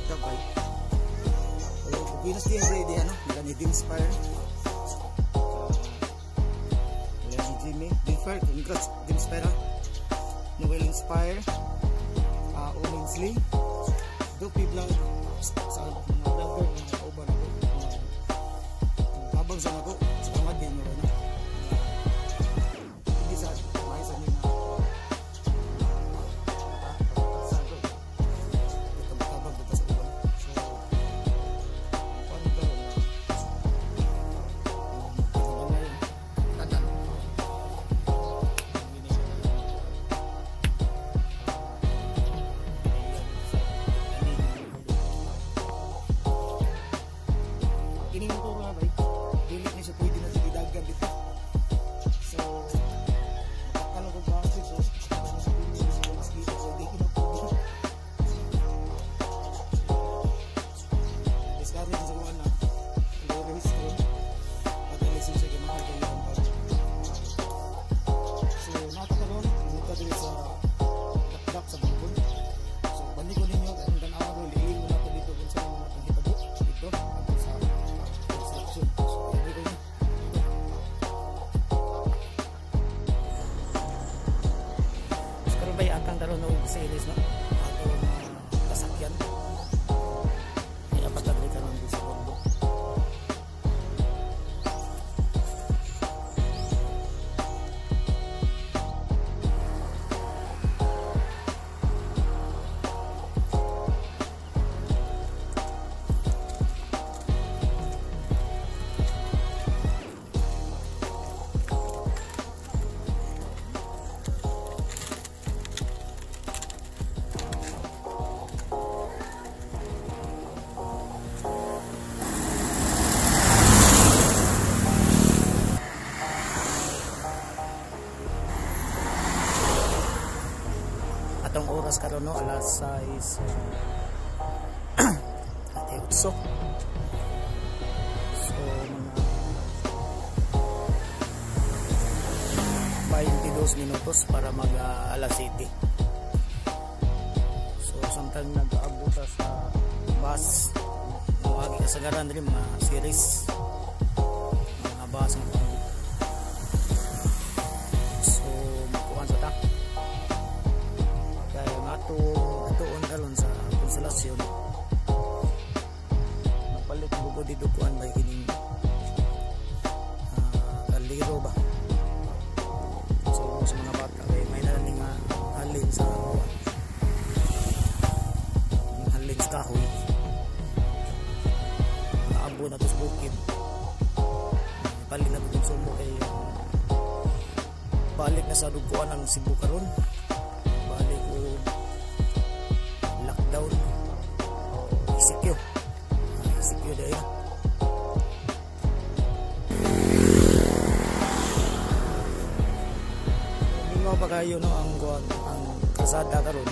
gabay. Pero Venus din ready ano, nila ni Inspire. Nila ni Jimmy, Dinfire, congrats Inspire. Noel Inspire, Ominsley, Dupi Vlog, sa mga vlogger mga kauban ako. Habang sa ako, sa kamad din mo rin. Hindi sa may sa nila. Kining mo mga bay, dilit ni siya pwede na didagan dito. So, makakalo ko ba ito? So, di ko na po. Discard din sa mga na. Registro. Pag-alisin siya kaya makakaya ang bag. So, nakakaroon. Pumunta din sa dakdak sa bangkon. So, bandi ko ninyo. Kung ganawa ko, liiling mo natin dito kung saan mo natin hitabo. Dito. Bay akan daron og series no ato kasakyan kaya patagli karon sa Borbo. Atong oras karon no alas 6 ate utso. So mga 22 minutos para mag alas 7. So samtang nag-aabot sa bus agi kasagaran diri mga series mga bus ng atuon karon sa konsolasyon napalit bugo di dukuan bay kining kaliro ba so sa mga bata may nalaning halin sa kahoy naabo na to sa bukid palit na to sumo kay balik na sa dukuan ang Cebu karon balik o lockdown ICQ dahil lingaw pa kayo no ang kasada karon.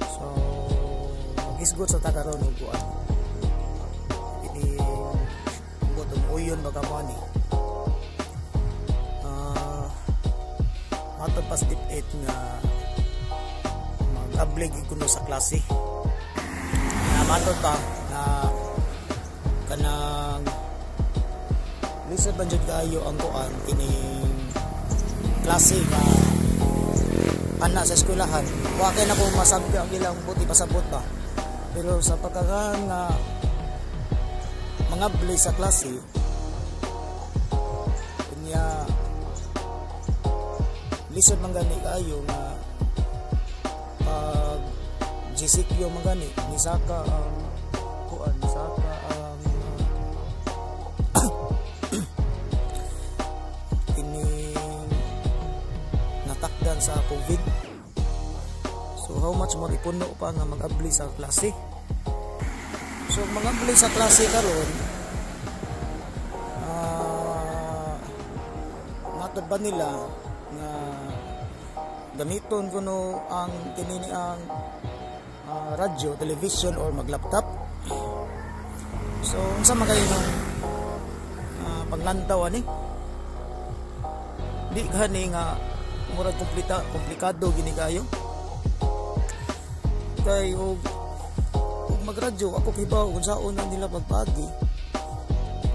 So mag-isgot sa tagaron og kuan ini bottom uyon baka mo ni matod pas dip 8 nga mag-ablig kuno sa klase na matod pa na kanang lisod banjud kayo ang kuan kining klase nga ana sa eskwelahan wa kay nako masabi ang ilang buti pasabot ba pero sa pagkagan nga mga ablig sa klase kunya lisod man gani kayo nga pag GCQ man gani ni saka ang kuan saka ang kining natakdan sa COVID. So how much mo ipuno pa nga mag-abli sa klase. So mag-abli sa klase karon matod ba nila nga gamiton kuno ang kinini ang radyo, television or mag-laptop. So unsa man kayo ng paglantaw ani? Di gani nga murag komplikado gini kayo. Kay og magradyo ako kibaw kung saan na nila pagpagi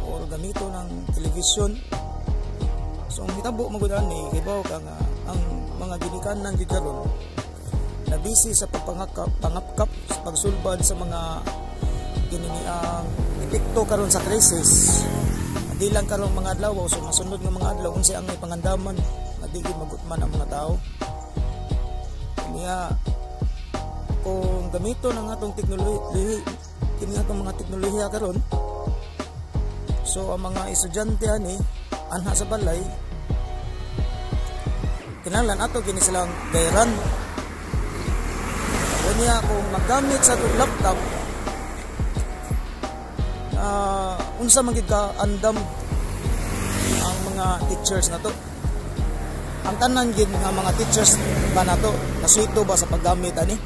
or gamito ng television. So ang hitabo magudan ni kibaw ka nga ang mga ginikanan gid karon na busy sa pangakap sa pagsulbad sa mga ang epekto karon sa krisis. Di lang karon mga adlaw o so masunod nga mga adlaw unsay ang may pangandaman nga di gid magutman ang mga tao. Niya kung gamito ng atong teknolohiya, kini atong mga teknolohiya karon, so ang mga estudyante ani anha sa balay kinahanglan ato kini silang gayran. Kanya kung magamit sa atong laptop unsa man gid ka andam ang mga teachers na to. Ang tanan gid nga mga teachers ba nato nasuito ba sa paggamit ani?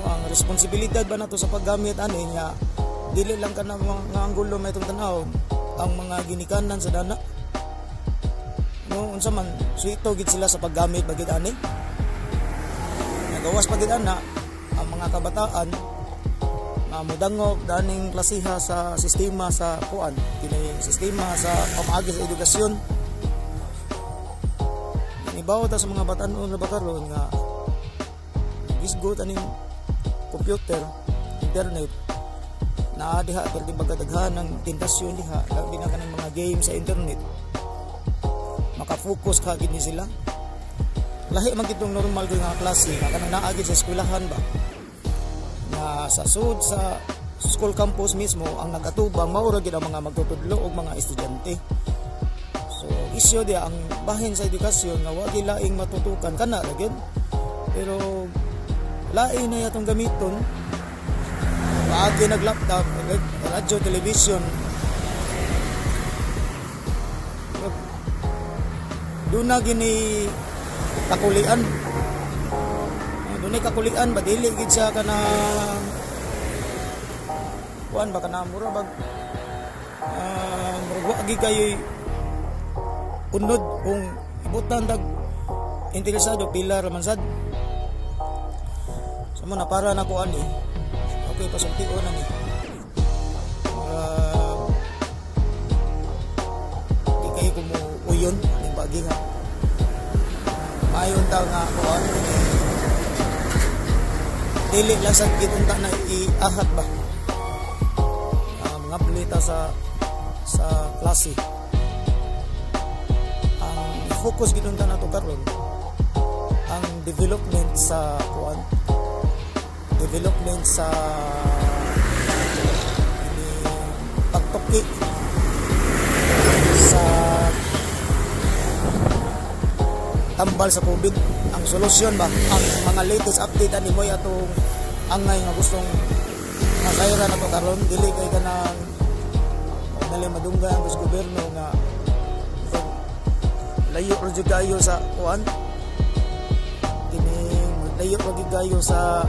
Ang responsibilidad ba nato sa paggamit ani nga dili lang kana mga anggulo may itong tanaw ang mga ginikanan sa dana. Unsa man suito gid sila sa paggamit bagid ani. Nagawas pagid ana ang mga kabataan mudangog daning klasiha sa sistema sa kuan kini sistema sa pamaagi sa edukasyon. Ibaw ta sa mga batan-on na bakaron nga gisgot aning computer, internet na diha perti bagdaghan ng tentasyon diha labi na kanang mga game sa internet. Maka-focus ka gid ni sila. Lahi man kitong normal gyud nga klase nga kanang naa gid sa eskwelahan ba. Na sa sud sa school campus mismo ang nagatubang mao ra gid ang mga magtutudlo og mga estudyante. So isyu dia ang bahin sa edukasyon nga wa gyud laing matutukan kana ra gyud. Pero lain na yatong gamiton paagi nag-laptop, radyo, television. Doon na gini kakulian. Doon na kakulian ba dili gid siya kana kuan ba kana mura bag murag wa gid kayo unod kung ibutan dag interesado pila ra man sad. Samo na para na ko ani. Okay pasultion na ni. Di kayo kumuuyon ning bagi nga. Mayon ta nga kuan. Dili lang sad gitunta na iahat ba. Mga plita sa klase. Ang focus gitunta na to karon ang development sa kuan. Development sa pagtuki sa tambal sa COVID. Ang solusyon ba ang mga latest update ani mo atong angay nga gustong masayra na to karon dili kay kanang dali madunggan ang gobyerno nga layo ra jud kayo sa kuan kini layo ra jud kayo sa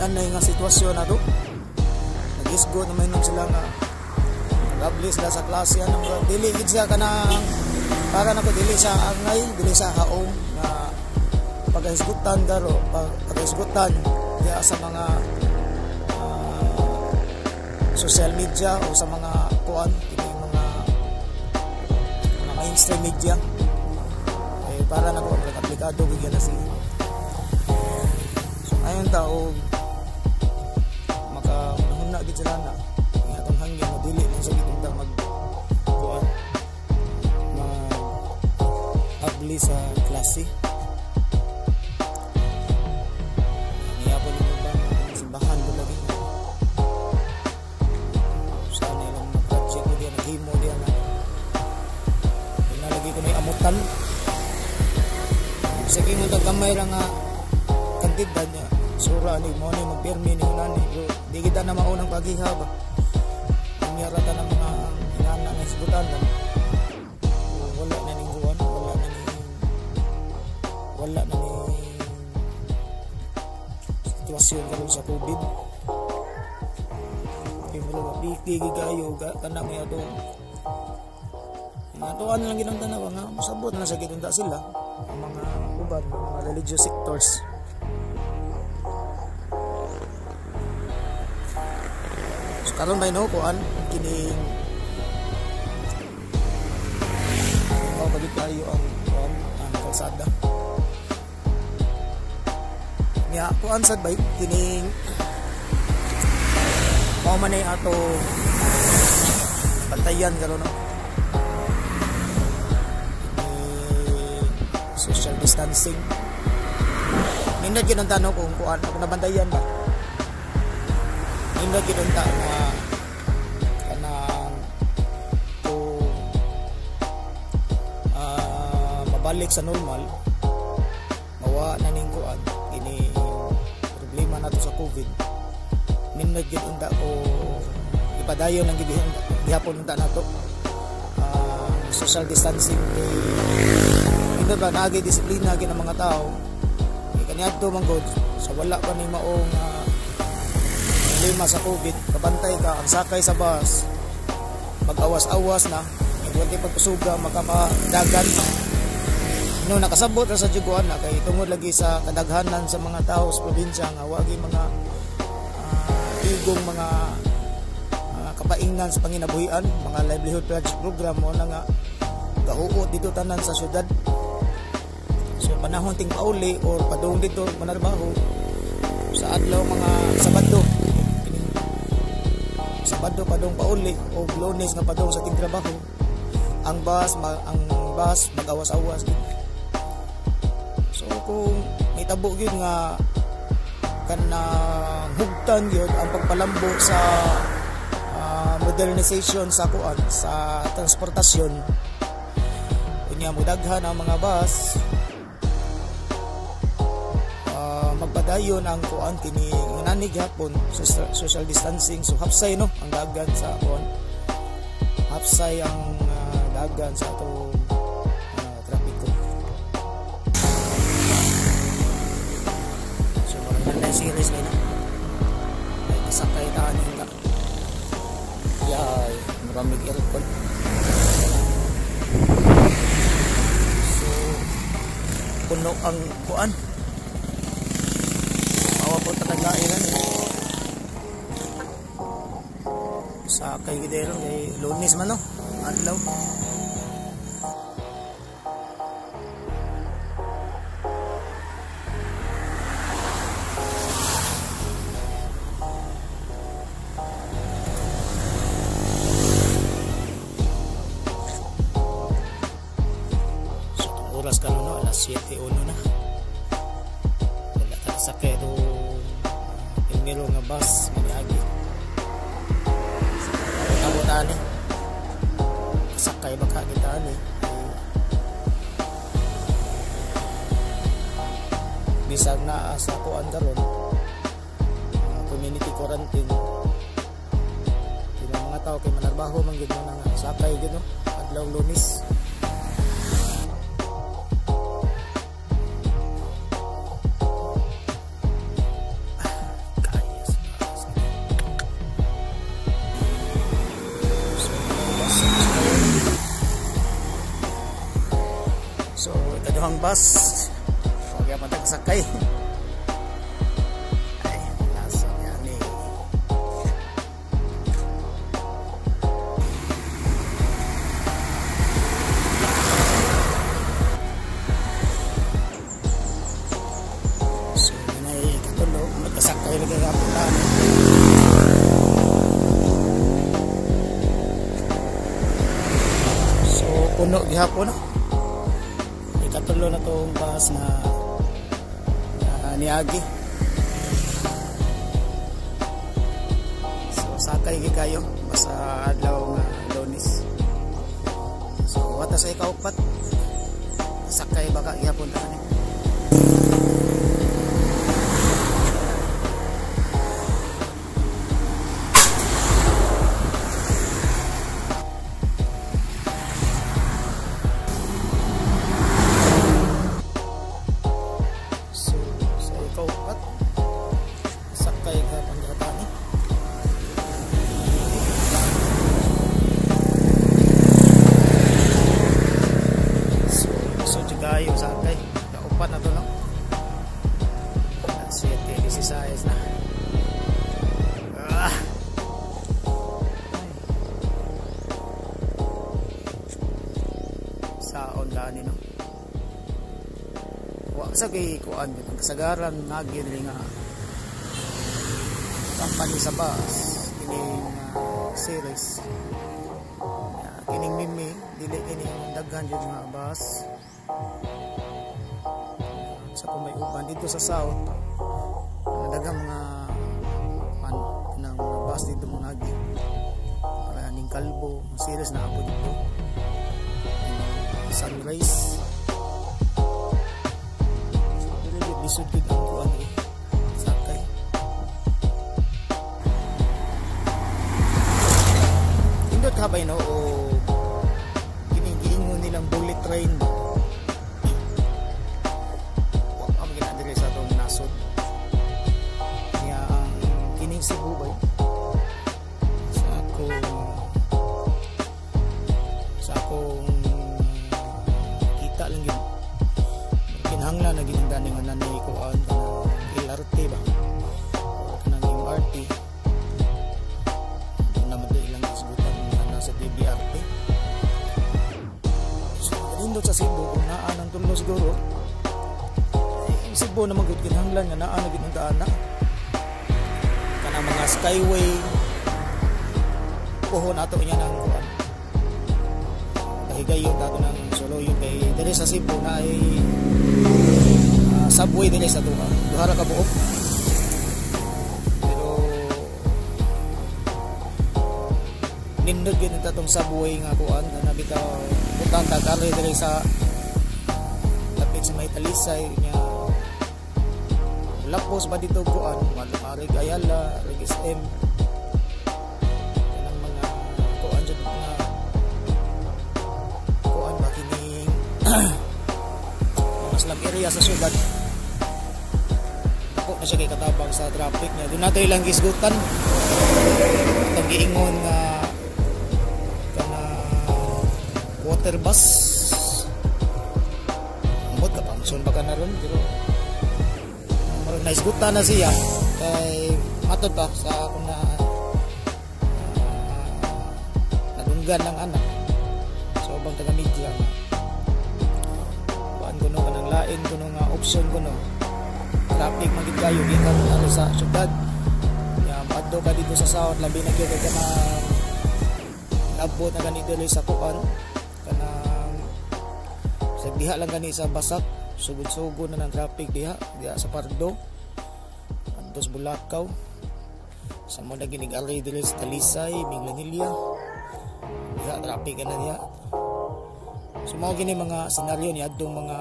anay nga sitwasyon na to. Nag-isgo naman nung sila nga nag-ablis sila sa klase anong dili gid siya kanang para nako dili sa angay, dili sa haom na paghisgutan garo, paghisgutan diya sa mga social media o sa mga kuan kini mga mainstream media. Para nako aplikado bigyan na si. So ayon ta og gid sila na ang atong hangin madili lang sa gitong magkuan mag-abli sa klase. Niya po nito ba simbahan ko lagi sana ilang mga project ko diyan naghimo diyan na nalagi ko may amutan sige mo gamay ra nga kantidad niya sura ni mo ni magpermi ni unani bro di kita na maunang paghihab ang yarata ng mga inana ng isbutan wala na ning buwan wala na ning sitwasyon karon sa COVID kaya mo di gayo kana may ato atuan lang ginang tanaw nga masabot na sa gitunta sila ang mga uban mga religious sectors. So karon may no kuan kining balik tayo ang kalsada niya kuan sad bay kining mao man ay ato bantayan karon no social distancing nindot gyud ang tanong kung kuan ako nabantayan ba nindot gyud ang tanong na kanang kung mabalik sa normal mawa na ning kuan ini problema nato sa COVID nindot gyud unta ko ipadayon ang gihapon unta nato social distancing hindi ba nagay disiplina gid ang mga tao kaniadto man gud sa wala pa ni maong problema sa COVID kabantay ka ang sakay sa bus mag-awas-awas na wala pagpasuga makapadagan no nakasabot ra sa juguan na kay tungod lagi sa kadaghanan sa mga tao sa probinsya nga wagi mga igong mga kapaingnan sa panginabuhian mga livelihood project program mo na nga gahuot dito tanan sa syudad. So panahon ting pauli or padung dito manarbaho sa adlaw mga Sabado padung pauli o Lunes nga padung sa ting trabaho ang bus mag-awas-awas din. So kung may tabo gyud nga kanang hugtan gyud ang pagpalambo sa modernization sa kuan sa transportasyon unya mo daghan ang mga bus magpadayon ang kuan kini nani gyapon social distancing so hapsay no ang dagan sa kuan hapsay ang dagan sa atong trapiko so mga series na ay kasakay tanin ka yay maraming aircon so puno ang kuan po tatagairan sa kay gidero kay Lunes man no adlaw so oras ka no alas 7:01 na wala ta sakay do milo nga bus maniagi amo tani sakay baka kita ani bisag na sa kuan karon community quarantine kini mga tao kay manarbaho man gid na nga sakay gid no adlaw Lunes. So, ikaduhang bus. Huwag yung matagsakay. Ay, nasa yan eh. So, yun ay ikatulog. Magkasakay lagi ang puntaan. So, puno gihapon no? Katulo na itong bus na niagi so sakay kayo basta adlaw nga Lunes so wata sa ikaupat sakay baka ihapon na ani no. Wa sa kay kuan ang kasagaran ngagi dili nga company sa bus kining series. Kining mimi dili kini daghan jud nga bus. Sa may uban dito sa south daghang mga ng bus dito mga agi. Para ning Kalbo series na ako dito. Sunrise. Dili bisud gid ang kuan sakay. Indot habay no o giningon nilang bullet train. Wa ang ginadiri sa tong nasod. Kaya ang kining Cebu bay sa akong kita lang yun kinahanglan na ginindani nga nanay ko ang LRT ba kanang MRT naman doon ilang isgutan na nasa BBRT. So kanindot sa Cebu kung naan ang tulo siguro ang Cebu naman gud kinahanglan nga naan na ginindaan na kanang mga skyway pohon ato niya ng kuan kahigayon ato ng soloyon kay dili sa Cebu na ay subway dili sa duha ka buok pero nindot gyud tatong subway nga kuan na nabitaw butang tagare dili sa lapit sa may Talisay nya lapos ba dito kuan Marig Ayala Regis M mas lang area sa syudad ako na siya kay katabang sa traffic niya doon nato ilang gisgutan itong giingon nga kana water bus ambot ka pangsyon baka na ron pero marang naisgutan na siya kay matod pa sa akong na nadunggan ng anak so bang taga media kuno kanang lain kuno nga option kuno traffic magid kayo gikan ano sa syudad ya adto ka dito sa south labi na gyud kana abot na ganito sa kuan kanang sa diha lang gani sa Basak sugod-sugod na ng traffic diha sa Pardo antos Bulacau sa mo na ginig-ari dili sa Talisay Minglanilla diha traffic na diha. So mao gini mga senaryo ni adtong mga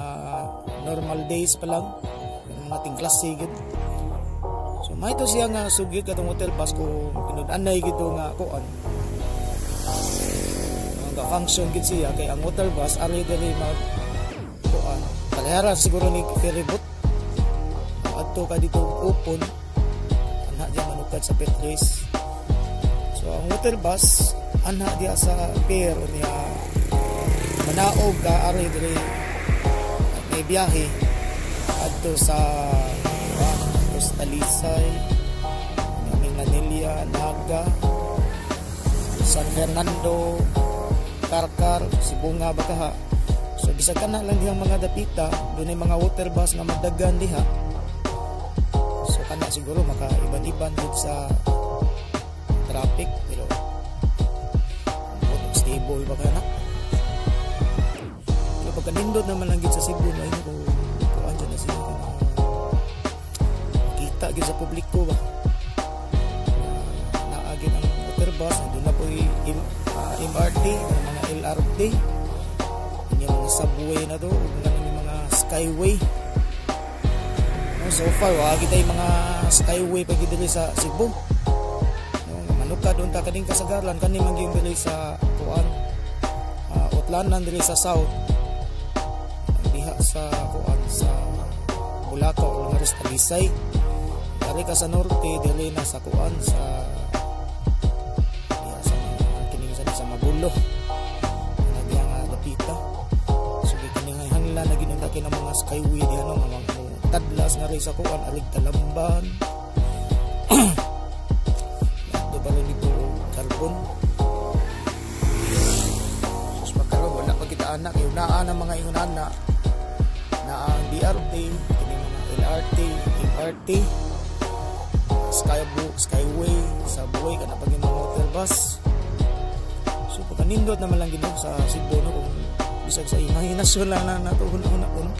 normal days pa lang mga tingklase gid. So may to siya nga sugid katong hotel bus ko tinud-anay gid nga kuan. Nga function gid siya kay ang hotel bus ari diri mag kuan. Palihara siguro ni ferryboat. Adto ka dito upon ana diya manukad sa Petris. So ang hotel bus ana diya sa pier niya manaog ka ari diri may biyahe adto sa Talisay Manila Naga San Fernando Karkar Sibunga Bakaha so bisag kana lang dihang mga dapita dunay mga water bus nga magdagan diha so kana siguro maka-iban-iban dito sa traffic pero stable ba kana pagkanindot naman lang gid sa Cebu na ko kuan dyan na siya kita gid sa publiko ba naagin ang water bus doon na po MRT mga LRT yung mga subway na to yung mga skyway so far wagi tayo mga skyway pag dili sa Cebu manukad doon ta kading kasagaran kani man gyud dili sa kuan Utlanan dili sa south sa kuan sa Bulacau o nga sa Talisay dari ka sa norte dili na sa kuan sa kining sa Mabulo na diya nga dapita so kining hanglan na ginundaki ng mga skyway diha no mga tadlas nga rin sa kuan alig Talamban do ba rin dito carbon sus magkaroon wala pa kita diha anak kay naa ng mga ingon ana na ang BRT kini mga LRT, MRT, Skyway, Subway kana pag mga hotel bus. So pagkanindot naman lang gid sa Cebu no kung bisag sa imahinasyon lang na natuhon-una ko no.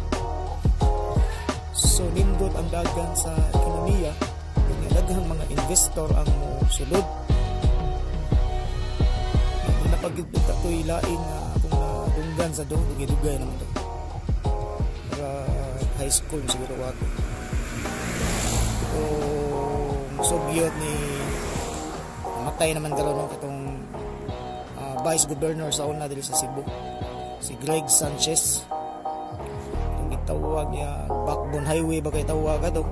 So nindot ang dagan sa ekonomiya kung daghang mga investor ang sulod. Napagidbit ito'y laing kung nadunggan sa doon, dugay-dugay naman ito. Para high school siguro ako. So, sugyot ni matay naman karon itong Vice Governor sa una dito sa Cebu. Si Greg Sanchez. Itong itawag niya, Backbone Highway ba kayo tawag ito?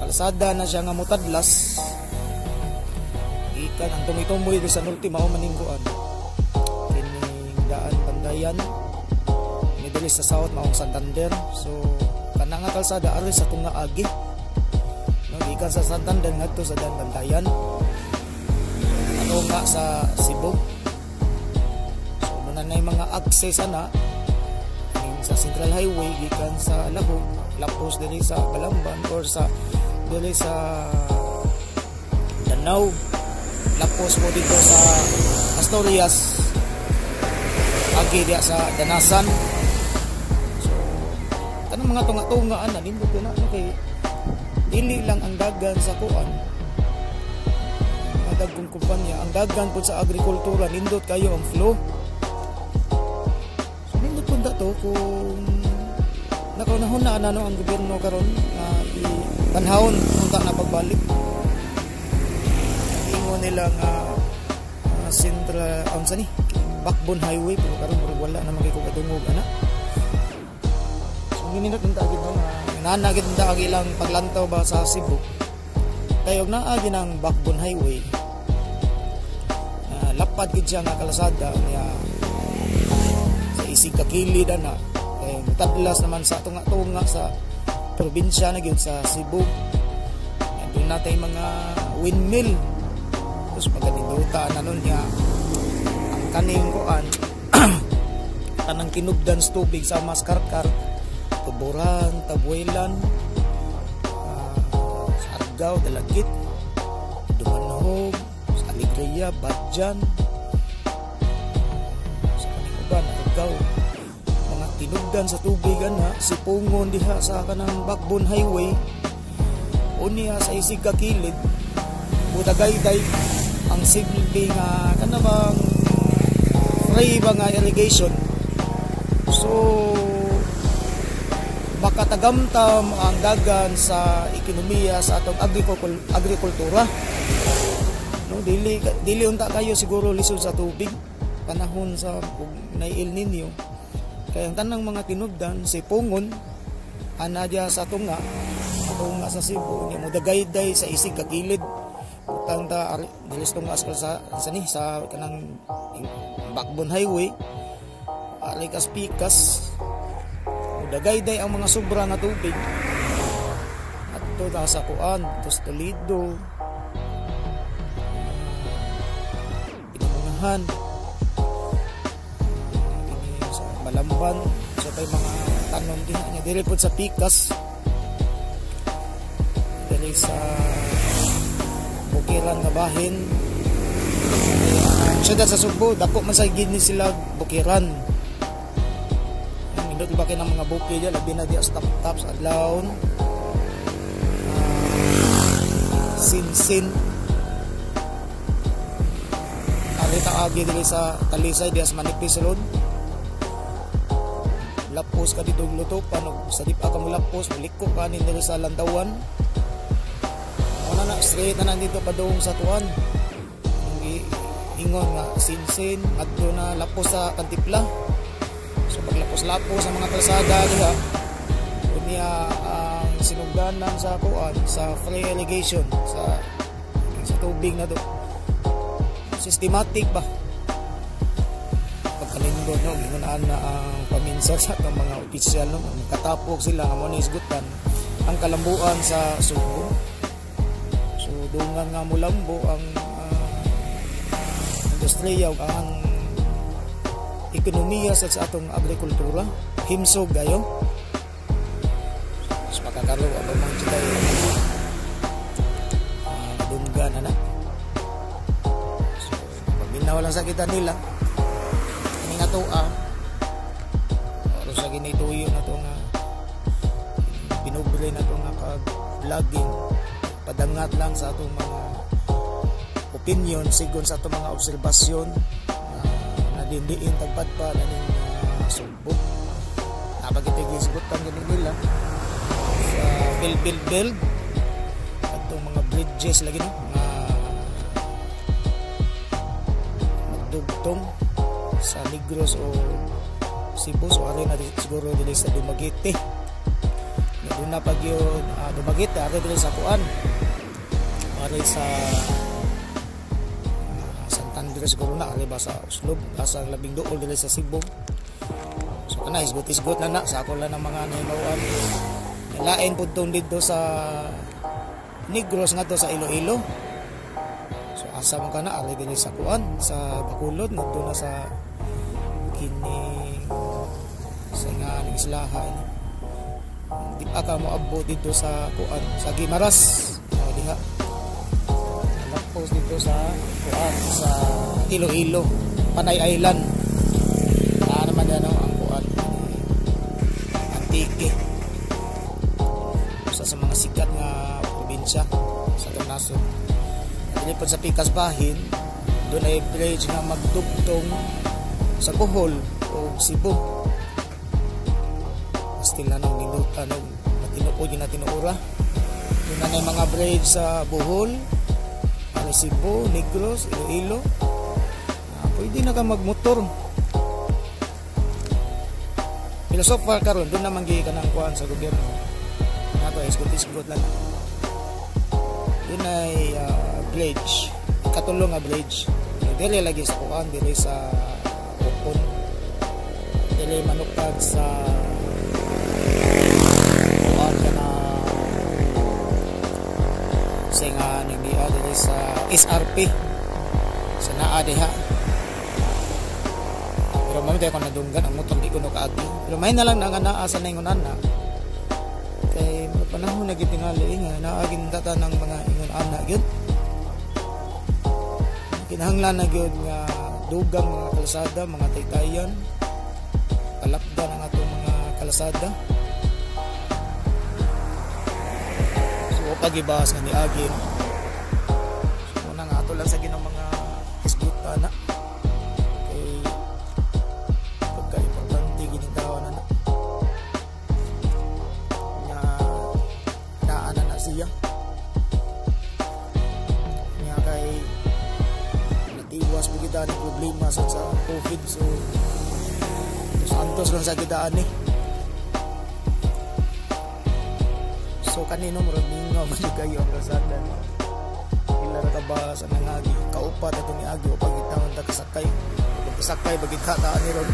Kalsada na siya nga mutadlas. Ikan ang tumitumboy sa ultima o maningguan kining daan Bandayan ni dili sa south maong Santander. So kana nga kalsada ari sa tunga agi no, ikan sa Santander ngadto sa daan Bandayan ano nga sa Cebu. So muna na yung mga access ana sa Central Highway gikan sa Lahog lapos dili sa Balamban or sa dili sa Danau lapos mo dito sa Asturias agi diya sa Danasan. So kanang mga tunga-tungaan na nindot na no kay dili lang ang dagan sa kuan ang dagkong kumpanya ang dagan pud sa agrikultura nindot kayo ang flow. So nindot pud dato kung nakaunahon na ano ang gobyerno karon na ipanhawon unta na pagbalik nilang Central unsa ni Backbone Highway pero karon wala na magay ko kadungog ana. So gininot unta gid no nana gid unta ag ilang paglantaw ba sa Cebu kay og naa gid ang Backbone Highway lapad gid siya nga kalsada niya sa isig ka kilid ana kay mutadlas naman sa tunga-tunga sa probinsya na gyud sa Cebu. Doon natay mga windmill tapos maganinduta na nun niya ang kaning kuan kanang kinugdan sa tubig sa Maskarkar, Tuburan, Tabuelan, Sargao, Dalagit, Dumanhog, sa Alegria, Badjan, sa kaning uban, Argao, mga tinugdan sa tubig ana sipungon diha sa kanang Backbone Highway unya sa isig ka kilid budagay-day ang simple nga kanang free ba nga irrigation. So makatagamtam ang dagan sa ekonomiya sa atong agrikultura no dili unta kayo siguro lisod sa tubig panahon sa El Nino kay ang tanang mga tinubdan si pungon ana dia sa tunga sa Cebu ni mo dagay-day sa isig ka kilid utang ta dilis tong askal sa kanang Backbone Highway alikas pikas dagay-day ang mga sobra nga tubig adto ta sa kuan tos Toledo Pinangunahan sa Balamban sa tay mga tanom din niya dili pud sa pikas dili sa bukiran nga bahin syudad sa Subo dako man sa gid ni sila bukiran indot ba kay ng mga bukid diyan labi na di sa top sa adlawon Sinsin alita agi dili sa Talisay dias Manipis Road lapos ka dito luto panog sa dipa ka mo lapos muliko ka ni dili sa Lantawan ana na straight na nandito pa doong sa tuan ingon nga Sinsin adto na lapos sa Kantipla. So paglapos-lapos sa mga kalsada diha unya ang sinugdanan sa kuan sa free irrigation sa tubig na do systematic ba pagkalindon no gingunaan na ang paminsa sa atong mga opisyal no katapok sila amo ni isgutan ang kalambuan sa Subo. So dungan nga mulambo ang industriya ug ang ekonomiya sa atong agrikultura, himsog gayo. Mas makakaro ang mga kita dunggan na. So, pagminaw lang sa kita nila, ini nga toa, o sa ginituyo na to nga, binubre na to nga kag-vlogging, padangat lang sa atong mga opinion, sigon sa atong mga obserbasyon, dindiin tagpadpa na ning sumbok napagitigisgutan gani nila sa build atong mga bridges lagi no magdugtong sa Negros o Cebu, so ari na siguro dili sa Dumaguete doon na pag yun Dumaguete ari dili sa kuan ari sa Andres siguro na ali ba sa Uslob asa labing duol dili sa Cebu. So kana isgot na sa ako lang ng mga nahimawan lain pud tong dito sa Negros ngadto sa Iloilo. So asa man kana ali dili sa kuan sa Bacolod ngadto na sa kining sa nga islahan. Di pa ka mo abot dito sa kuan sa Guimaras diha post dito sa kuan sa Iloilo, Panay Island. Naman yan ang kuan Antique. Isa sa mga sikat nga probinsya sa itong nasod. Dilipod sa Pikas Bahin, doon ay bridge nga magdugtong sa Bohol o Cebu. Still na nung minuta nung matinuod yung natinuura. Doon na yung mga bridge sa Bohol, Cebu, Negros, Iloilo. Pwede na ka magmotor. Philosopher karon doon naman gi ka ng kuan sa gobyerno. Nato isgot lang. Doon ay bridge, katulong nga bridge. Dili lagi sa kuan, dili sa Opon. Dili manukad sa kuan kana singa ning dia dili sa SRP sa naa diha. Pero may tayo kung nadunggan ang motor di ko no kaagi. Pero may na lang nga naa sa ningon ana. Kay mga panahon na gitingali nga naaging data ng mga ingon ana gyud. Kinahanglan na gyud nga dugang mga kalsada, mga taytayan. Palapdan ang atong mga kalsada. Pagibahas nga ni Agin. So muna nga ato lang sa ginang mga isguta na kay pagka-importante giningawan na nga naan na siya nga kay natiwas po kita ng problema sa COVID. So santos lang sa kitaan eh. So kanino mo rin nga man kayo ang kasada. Ila ra ka ba sa nangagi kaupat ato ni Agi o pagitawon ta kasakay. Pagkasakay bagid kataan ni ron.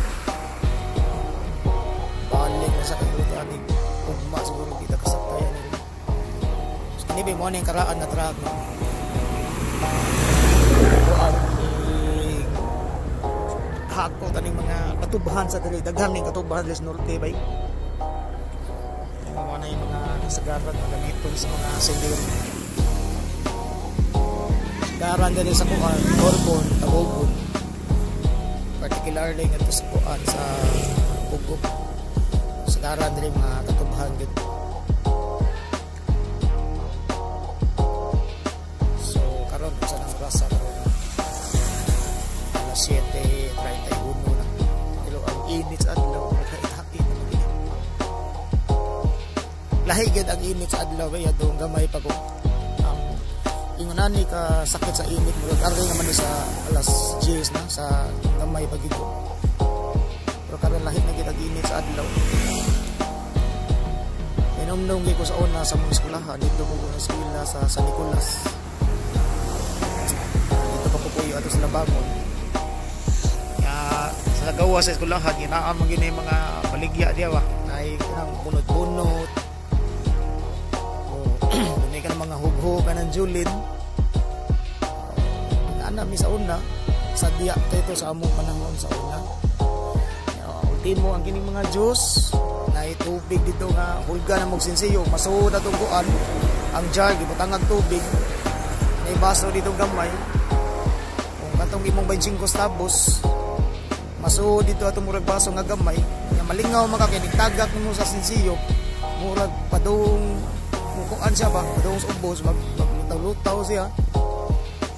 Balik na sa kayo ani ugma siguro kita kasakay ani. So kini be mo ning karaan na truck no. Hako taning mga katubahan sa diri daghan ning katubahan sa norte bay. Mga yung mga sagaran na gamiton sa mga sendir. Sagaran din sa kuan, Borbon, Tabogon. Particularly nga sa kuan sa Bugok. Sagaran din mga katubahan dito. So karon sa nang rasa karon. Alas 7:31 na. Pero ang init sa adlaw nagkait-hapit na magina. Lahi gid ang init sa adlaw ay adong gamay pa ko. Ingon ni ka sakit sa init mo array naman ni sa alas 10 na sa gamay pa gid ko. Pero karon lahi na gid ang init sa adlaw. Inom-nom ko sa una sa mga eskwelahan dito ko sa eskwela sa San Nicolas. Dito pa pupuyo ato sa Labangon. Sa gawa sa eskwelahan ginaan man gini mga baligya diya wa. Ay kanang bunot-bunot. Ka ng mga hugho ka ng julin nami sa una sadya ito sa among panahon sa una timo ang kining mga juice na tubig dito nga hulga na mong sinsiyo, masuod atong kuan ang jar gibutang tubig na baso dito gamay kung katong imong 25 centavos masuod dito atong murag baso nga gamay nga malingaw makakinig tagak nimo sa sinsiyo murag padung mukuan siya ba padung sa ubos maglutaw-lutaw siya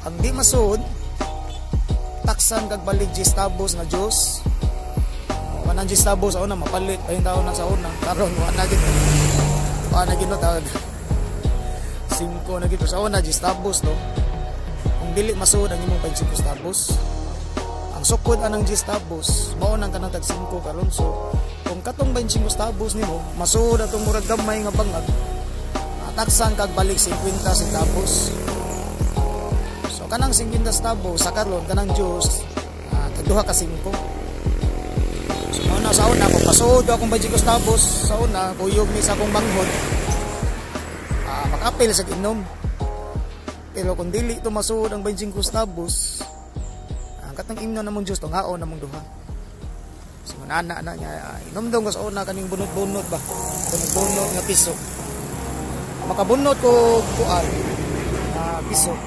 ang di masuod taksan kag balik 10 centavos nga juice. Kanang 10 centavos sa una mapalit pa yung taon na sa una. Karon wala na gid no tawag. 5 na gid sa una 10 centavos no. Kung dili masuod ang imong 25 centavos. Ang sukod anang 10 centavos mao nang kanang tag 5 karon so kung katong 25 centavos nimo masuod atong murag gamay nga bangag. Taksan kag balik 50 centavos. So kanang 50 centavos sa karon kanang juice kaduha ka 5. Sa una ko pasod akong 25 centavos sa una kuyog ni sa akong manghod makapil sa inom pero kung dili ito masud ang 25 centavos ang katang imnon namong juice tong haon namong duha so nana na niya inom daw ko sa una kaning bunot-bunot ba bunot nga piso makabunot ko kuan piso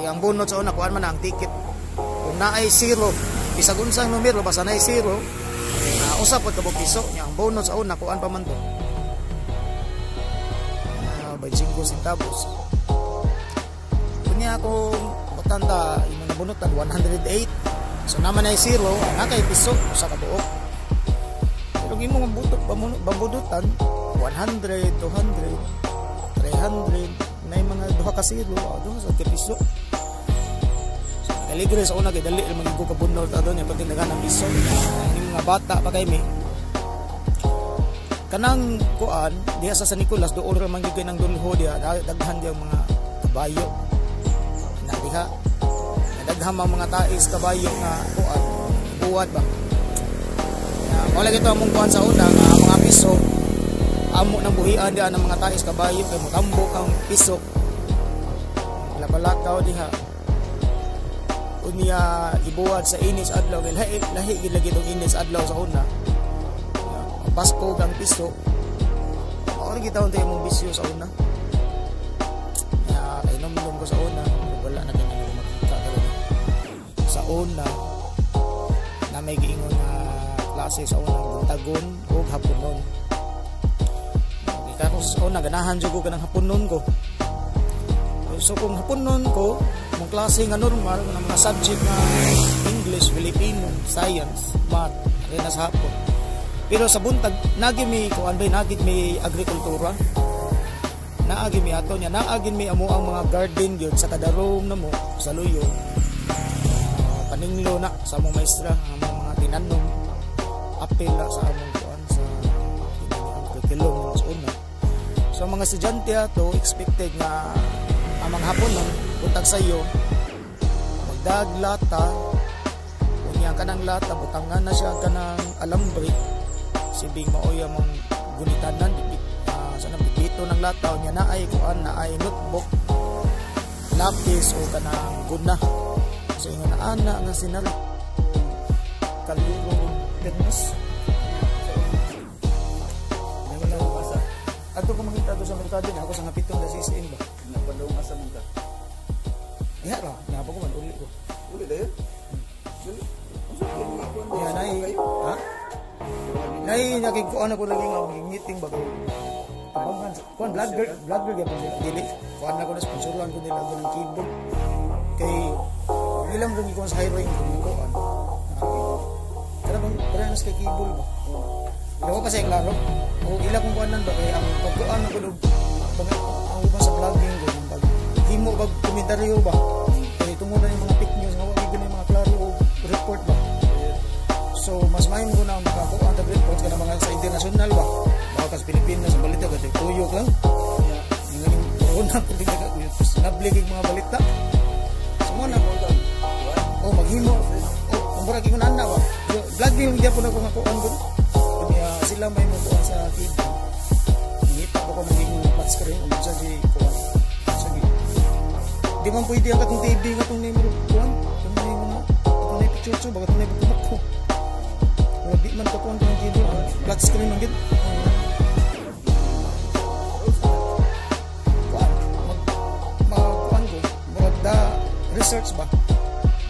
ang bunot sa una kuan man ang ticket kung naay 0 bisag unsang numero basta naay 0 usap pod kabog piso nya ang bonus sa una kuan pa man to 25 centavos kunya akong butanta imong nabunutan 108 so naman ay 0 nakay piso usa ka buok pero imong babudutan 100 200 300 nay mga duha ka 0 duha sa piso kaligre sa una kay dali man gyud ko kabunot adto nya pag tindagan ng piso ini mga bata pa kay mi kanang kuan diha sa San Nicolas dool ra man gyud kay nang dulho diha daghan diha mga kabayo na diha daghan mga tais kabayo nga kuan buwad ba wala gito among kuan sa una nga mga piso amo nang buhian diha ng mga tais kabayo kay motambok ang piso labalakaw diha unya ibuwad sa inis adlaw lahi gid lagi tong inis adlaw sa una pasko gang piso ora kita untay mong bisyo sa una ya kay nom ko sa una wala na kay makita karon sa una na may giingon na klase sa unang buntagon ug haponon kita ko sa una ganahan jud ko kanang haponon ko so kung haponon ko mong klase nga normal ng mga subject na English, Filipino, Science, Math, rin sa hapon. Pero sa buntag, nagi mi kuan bay nagit mi agrikultura. Naagi mi ato nya, naagi mi amo ang mga garden gyud sa kada room namo sa luyo. Paninglo na sa among maestra ang mga tinanom. Apil na sa among kuan sa curriculum sa una. So mga estudyante ato expected nga ang mga hapon nun buntag sayo magdaglata unya kanang lata butangan na siya kanang alambre sibing maoy among gunitanan sa nabito ng lata unya naay kuan naay notebook lapis o kanang guna so ingon na ana nga sinal kaliro permis ato ko makita to sa merkado niya ako sa ngapitong da sisin ba napadong asa mo ka diha ra napa ko man uli dayon ya nay ha nay nakig ko ana ko lagi nga meeting ba abangan kon vlogger gyapon sila dili kuan na ko na sponsoran ko nila ng keyboard kay ilang ko gikon sa highway ko an kada bang paranas kay keyboard ba daw kasi klaro o ila kung kuanan ba kay ang pagkuan ko dog ang uban sa vlogging ko pag himo bag komentaryo ba kay tungod na yung mga fake news nga wala gyud mga klaro o report ba so mas main ko na makakuha ang report kana mga sa international ba mga kas Pilipinas sa balita kasi tuyok lang ngayon corona ko din ka nabligig mga balita so mo na o maghimo o kumbaga gingon ana ba vlogging gyapon ako makuan ko sila may mabuan sa keyboard ngita ko maging flat screen o magsa di kuwan di man pwede ang katong TV nga itong name kuwan itong name mga itong 18 bagat na ibutubok ko. Wala di man kapuan ko ng video. Flat screen ng gid. Magkuan ko. Magda research ba?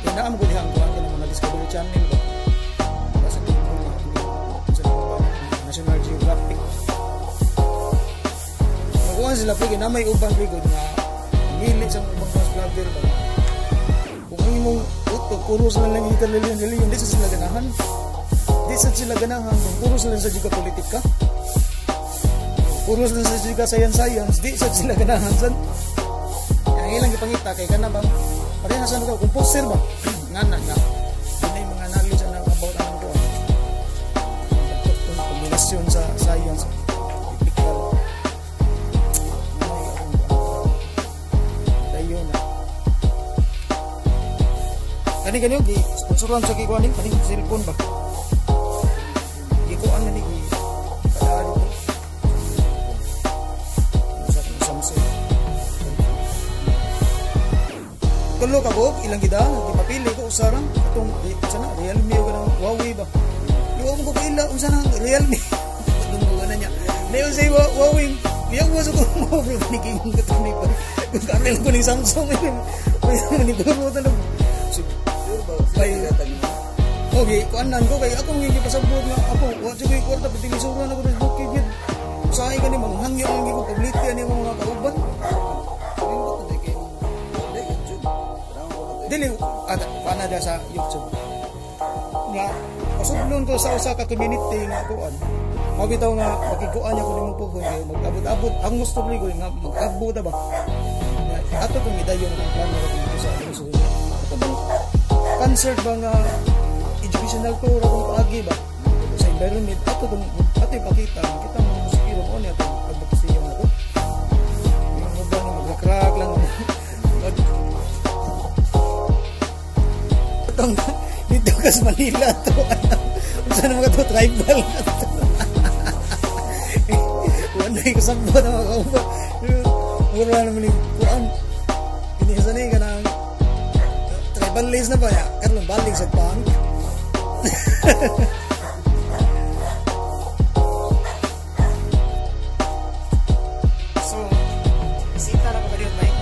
Kaya naam ko dihang kuan ko ng mga Discovery Channel ba? Sa National Geographic. Magkuhan sila pwede na may ubang ligod na gili sa ubang mas vlogger ba? Kung ang imong uto, puro sila lang yung kaliliyon, di sa sila ganahan. Di sa sila ganahan, puro sila sa juga politika. Puro sila sa juga science, di sa sila ganahan. Ang ilang ipangita kay ka na ba? Parehas ano ka, kung poster ba? Nga na. Yun yung mga knowledge na about anong ko. Kombinasyon sa science. Typical. Tayo na. Kani-kani yung sponsoran sa kikuanin, kaning cellphone ba? Ikuan na ni kadaan ito. Samsung. Tulo ka ko, ilang gida, ipapili ko usarang itong sana Realme o ganang Huawei ba? Iwan ko kaila unsa nang Realme. Dungo na niya. Dayo say Huawei. Diyan mo sa ko mo bro ni king katuni pa. Kung kamel ko ni Samsung ni guro talog. Sure ba? Bay tagi. Okay, kuanan ko kay ako ngi pasabot nga ako wa jud ko ta pitilisuran ako sa bukid gid. Usahay ka ni manghangyo ang gibo publicity ani mga kauban. Dili ada pana dia sa YouTube. Nga pasublon ko sa usa ka community nga kuan. Mabitaw nga makiguan ako nimo po kung mag-abot-abot ang gusto ko nga mag-abot ba. Ato kung idayon ang plano ko dito sa ato susunod. Ato bang concert ba nga educational tour akong paagi ba sa environment ato kung ato ipakita kita mo musikero mo ni ato advocacy yung ato. Yung ba ni mag-crack lang. Dito ka sa Manila to saan mga to tribal wala yung kasamba na mga kauba mura naman yung kuan pinisan ka ng tribal lace na ba ya karong balik sa punk so sita na ko ba dito Mike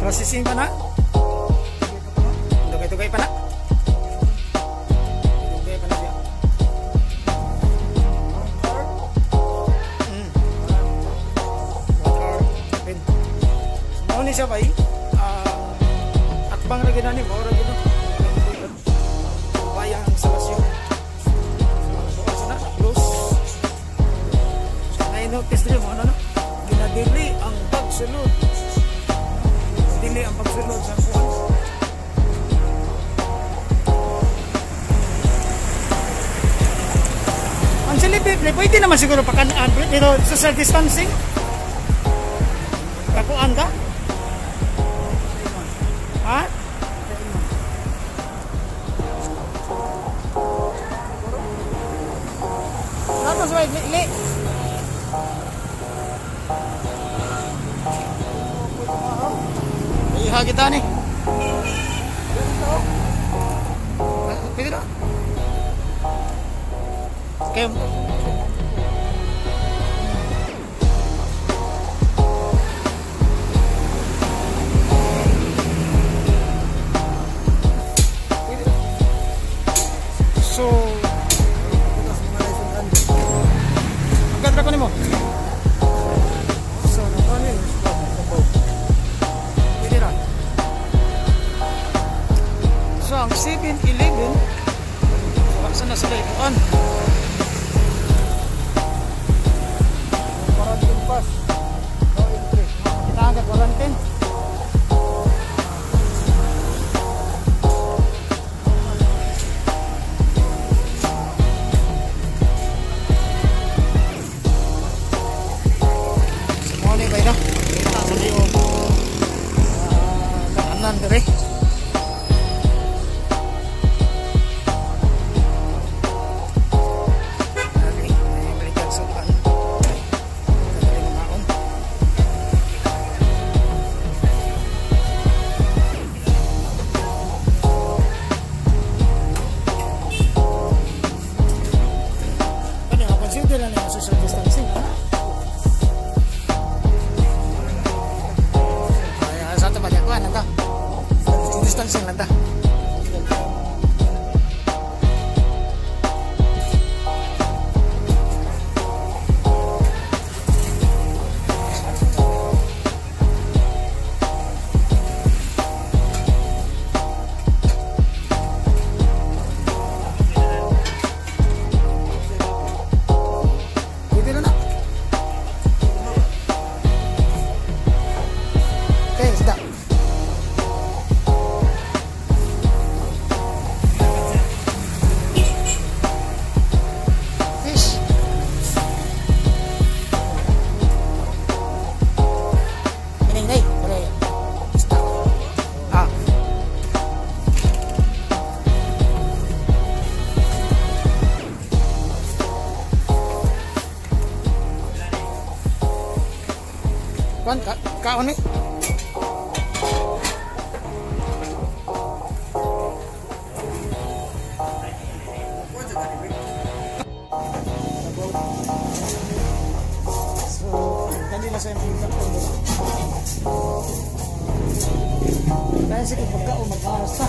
processing pa na? Tugay-tugay pa na? Tugay pa na siya. Mauni siya ba eh? Akbang lagi na ni Maura gino. Bayang salasyon. So, asa na? Close. So, na-notice nyo mo ano na? Ginadili ang pagsulod. Dili ang pagsulod sa kuwan. Ang silipip, pwede naman siguro pakanaan pero social distancing. Kakuan ka? Ha? Tapos wait, li. Iha kita nih. Pwede na. Okay. So, agad ra ko nimo. So, napani. Pwede na. kuan. Quarantine pass. No entry. Kita agad quarantine. Semua ni baik dah. Kita sendiri kanan dere. Social distancing. Satu banyak kuan entah. Social distancing entah. Kuan kau ni. So, kanina sa mga kapatid. Kaya sige pagkao mag-asa.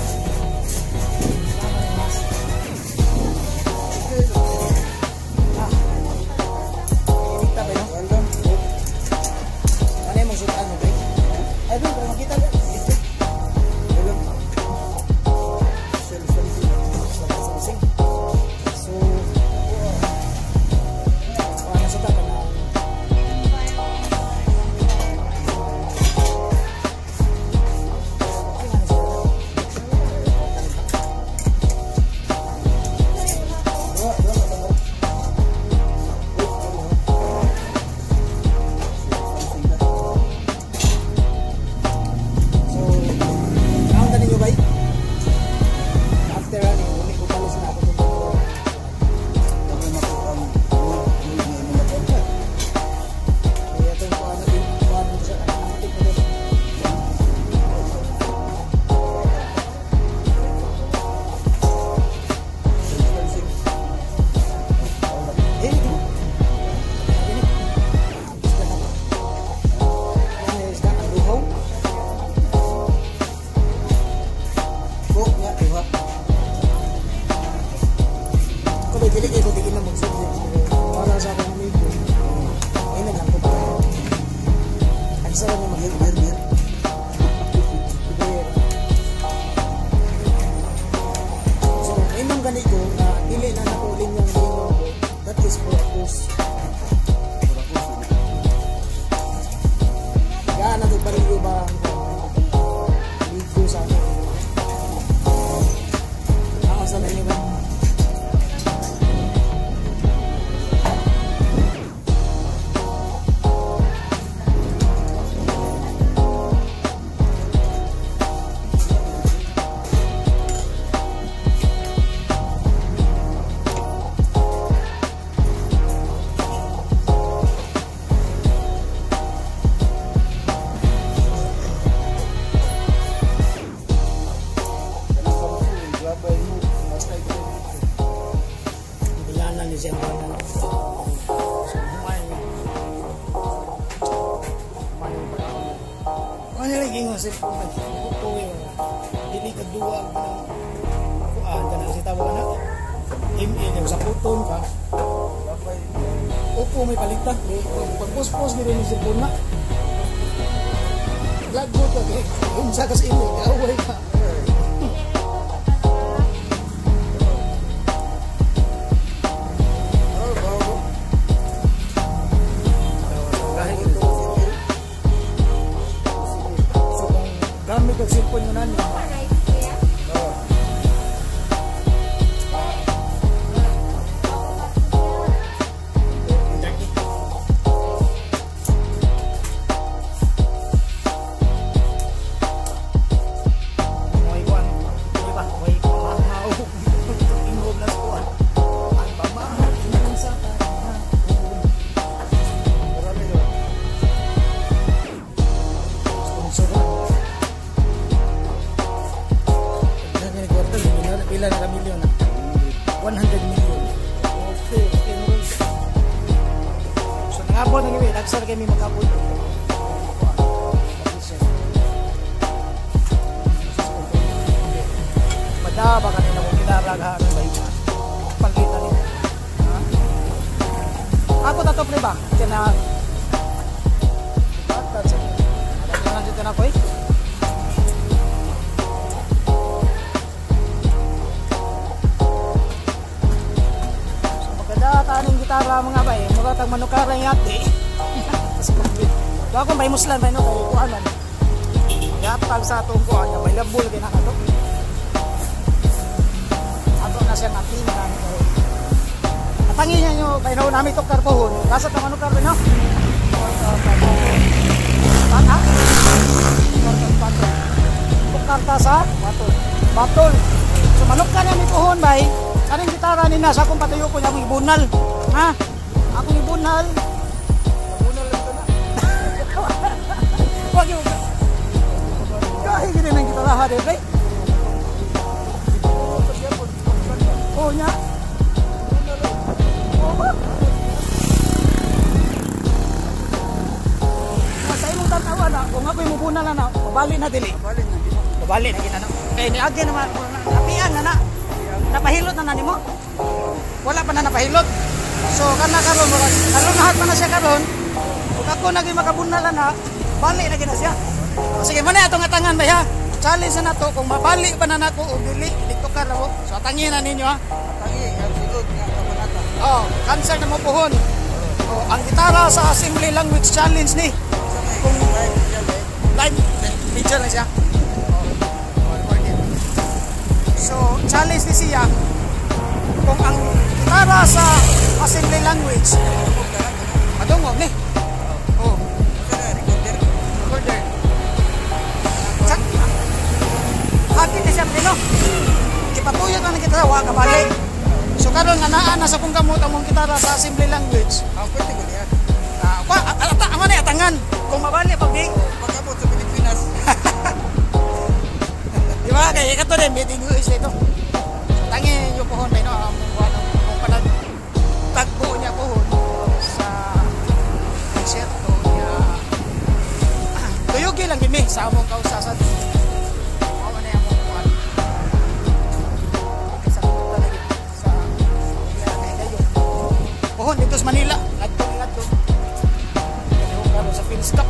Sip ko dili kadua kuan kana si tawag na email yung sa puton ka upo may palitan pagpospos ni rin si puna lago to kung sa kas email away ka kag cellphone mo nani. Oo. Pila na ka milyon? 100 million. Okay, okay. So nangabot ng iwi, nagsar kami magabot. Madaba kanina kung nilaragahan ng bayi. Pagkita nito. Ako na to pre ba? Kaya na dito na ko eh. Taning gitara mga bay, mura tag manukara yati. Bakong bay muslan bay no kay kuanan. Yatag sa atong kuan, bay labol kay nakato. Ato na siya natingan. Atangi niya nyo bay no nami tok karpohon. Kasa ta manukar no. Bata. Karta sa batol. Batol. So manukar niya mi pohon bay. Kaning gitara ni nasa akong patayo ko niya akong ibunal. Ha? Akong ibunal. Ibunal lang ito na. Huwag yung... Kahit gini ng gitara ha, dito eh. Oo niya. Sa imong tanawa na, kung ako yung mubunal na na, mabali na dili. Mabali na ginana. Kaya ni Agi naman, napian na na. Napahilot na nani mo? Wala pa na napahilot. So kana karon karon lahat pa na siya karon. Ug ako naging makabunalan na, bali na gina siya. O, sige mo na atong atangan ba ha? Challenge na nato kung mabali pa na nako og dili dito ka raw. So atangin na ninyo ha. Atangi ang sigod nga kabanata. Oh, cancer na mo puhon. Oh, ang gitara sa assembly language challenge ni. Kung live video lang siya. So, challenge ni siya kung ang gitara sa assembly language madungog ni. Oh. Recorder. Hati ni siya pino. Kipatuyot na gitara wa ka balik. So karon nga naa na sa kung kamot ang gitara sa assembly language. Ang pwede ko niya. Amo na atangan kung mabali pag di pagabot sa Pilipinas. Diba? Kaya ito din, meeting US ito. Tangin yung pohon tayo, no? Kung panagtagbo niya pohon sa konserto niya. Tuyugi lang gini sa among kausasan. Mawa na yung among pohon. Sa punta lagi sa Gayon. Pohon dito sa Manila. Ngadto. Kaya sa Philstop.